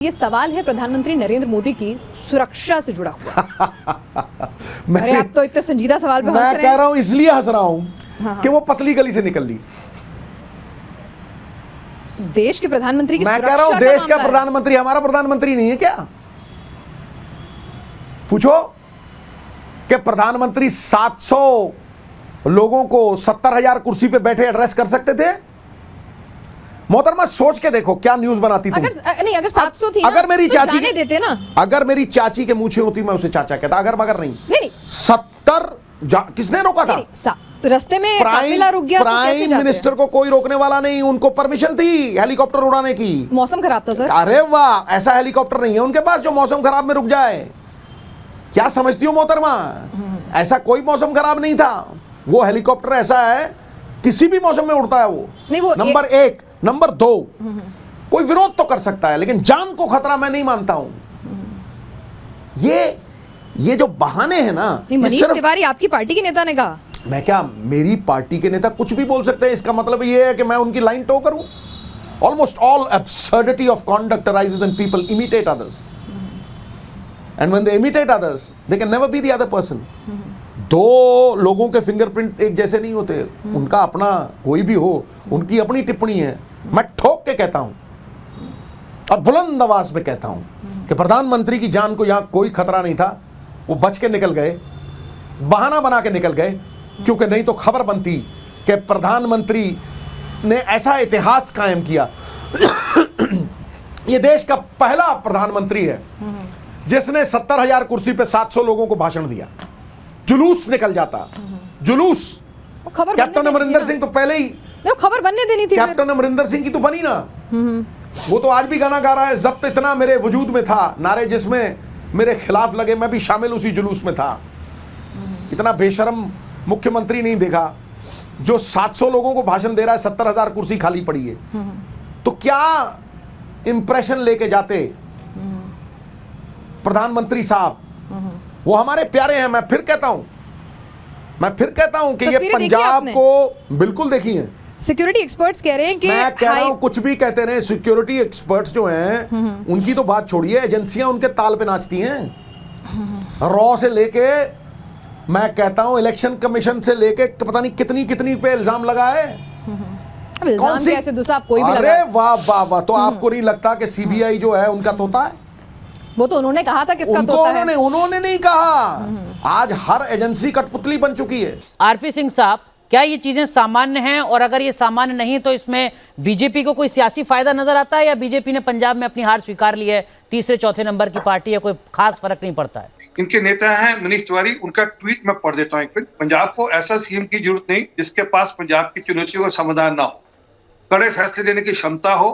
ये सवाल है प्रधानमंत्री नरेंद्र मोदी की सुरक्षा से जुड़ा हुआ। अरे आप तो इतने संजीदा सवाल पे हंस रहे हैं। मैं कह रहा हूं इसलिए हंस रहा हूं हाँ। कि वो पतली गली से निकल ली। देश के प्रधानमंत्री की मैं कह रहा हूं देश का प्रधानमंत्री हमारा प्रधानमंत्री नहीं है क्या? पूछो कि प्रधानमंत्री 700 लोगों को 70,000 कुर्सी पे बैठे एड्रेस कर सकते थे? मोहतरमा सोच के देखो क्या न्यूज बनाती तुम। अगर 700 थी अगर मेरी तो चाची जाने देते ना। अगर मेरी चाची के मूछे होती मैं उसे चाचा कहता। अगर मगर नहीं 70 किसने रोका था? रास्ते में काफिला रुक गया। प्राइम मिनिस्टर को कोई रोकने वाला नहीं, उनको परमिशन थी हेलीकॉप्टर उड़ाने की। मौसम खराब था सर। अरे वाह, ऐसा हेलीकॉप्टर नहीं है उनके पास जो मौसम खराब में रुक जाए। क्या समझती हो मोहतरमा? ऐसा कोई मौसम खराब नहीं था। वो हेलीकॉप्टर ऐसा है किसी भी मौसम में उड़ता है वो नंबर एक। नंबर 2, कोई विरोध तो कर सकता है लेकिन जान को खतरा मैं नहीं मानता हूं। ये जो बहाने हैं ना, मनीष तिवारी आपकी पार्टी के नेता ने कहा। मैं क्या, मेरी पार्टी के नेता कुछ भी बोल सकते हैं, इसका मतलब ये है कि मैं उनकी लाइन टो करूं? Almost all absurdity of conduct arises when people imitate others, and when they imitate others they can never be the other person. दो लोगों के फिंगरप्रिंट एक जैसे नहीं होते। उनका अपना कोई भी हो, उनकी अपनी टिप्पणी है। मैं ठोक के कहता हूं और बुलंद आवाज में कहता हूं कि प्रधानमंत्री की जान को यहां कोई खतरा नहीं था। वो बच के निकल गए, बहाना बना के निकल गए, क्योंकि नहीं तो खबर बनती कि प्रधानमंत्री ने ऐसा इतिहास कायम किया। ये देश का पहला प्रधानमंत्री है जिसने 70,000 कुर्सी पे 700 लोगों को भाषण दिया। जुलूस निकल जाता, जुलूस। कैप्टन अमरिंदर सिंह तो पहले ही खबर बनने देनी थी। कैप्टन अमरिंदर सिंह की तो बनी ना। वो तो आज भी गाना गा रहा है, जब्त इतना मेरे वजूद में था, नारे जिसमें मेरे खिलाफ लगे, मैं भी शामिल उसी जुलूस में था। इतना बेशरम मुख्यमंत्री नहीं देखा जो 700 लोगों को भाषण दे रहा है, 70,000 कुर्सी खाली पड़ी है। तो क्या इंप्रेशन लेके जाते प्रधानमंत्री साहब? वो हमारे प्यारे हैं। मैं फिर कहता हूं कि ये पंजाब को बिल्कुल देखी है। सिक्योरिटी एक्सपर्ट्स कह रहे हैं कि मैं कह रहा हूं कुछ भी कहते रहे, सिक्योरिटी एक्सपर्ट्स जो हैं उनकी तो बात छोड़िए, एजेंसियां उनके ताल पे नाचती हैं। रॉ से लेके, मैं कहता हूं इलेक्शन कमीशन से लेके पता नहीं कितनी पे इल्जाम लगा है। कौन सी ऐसे दूसरा कोई भी अरे वाह वाह वाह। तो आपको नहीं लगता कि सीबीआई जो है उनका तोता है? वो तो उन्होंने कहा था किसका तोता है। उन्होंने नहीं कहा। आज हर एजेंसी कठपुतली बन चुकी है। आरपी सिंह साहब, क्या ये चीजें सामान्य हैं? और अगर ये सामान्य नहीं तो इसमें बीजेपी को कोई सियासी फायदा नजर आता है, या बीजेपी ने पंजाब में अपनी हार स्वीकार ली है, तीसरे चौथे नंबर की पार्टी है, कोई खास फर्क नहीं पड़ता है? इनके नेता हैं मनीष तिवारी, उनका ट्वीट मैं पढ़ देता हूं एक मिनट। पंजाब को ऐसा सीएम की जरूरत नहीं जिसके पास पंजाब की चुनौतियों का समाधान ना हो, कड़े फैसले लेने की क्षमता हो।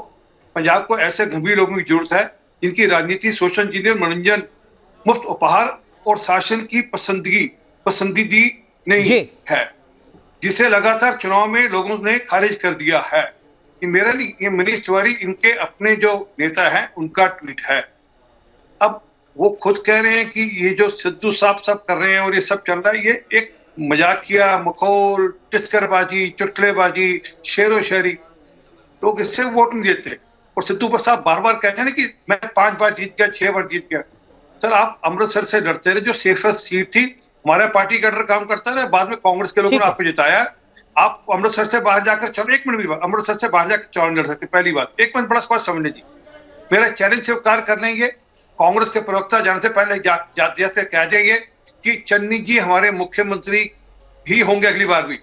पंजाब को ऐसे गंभीर लोगों की जरूरत है जिनकी राजनीति, सोशल इंजीनियर, मनोरंजन, मुफ्त उपहार और शासन की पसंदीदी नहीं है, जिसे लगातार चुनाव में लोगों ने खारिज कर दिया है। ये मेरा नहीं, ये मनीष तिवारी इनके अपने जो नेता हैं उनका ट्वीट है। अब वो खुद कह रहे हैं कि ये जो सिद्धू साहब सब कर रहे हैं और ये सब चल रहा है, ये एक मजाकिया, मखौल, टिस्करबाजी, चुटकुलेबाजी, शेरो शायरी। लोग इससे वोट नहीं देते। और सिद्धू साहब बार बार कहते हैं ना कि मैं 5 बार जीत गया, 6 बार जीत गया। सर, आप अमृतसर से लड़ते रहे, जो सेफेस्ट सीट थी। हमारा पार्टी का अंडर काम करता है, बाद में कांग्रेस के लोगों ने आपको जिताया। आप अमृतसर से बाहर जाकर चलो, एक मिनट भी, अमृतसर से बाहर जाकर चुनाव लड़ सकते, पहली बात। एक मिनट बड़ा स्पष्ट समझ लीजिए, मेरा चैलेंज स्वीकार कर लेंगे। कांग्रेस के प्रवक्ता जाने से पहले जाते जाते कह जाइए कि चन्नी जी हमारे मुख्यमंत्री ही होंगे अगली बार भी।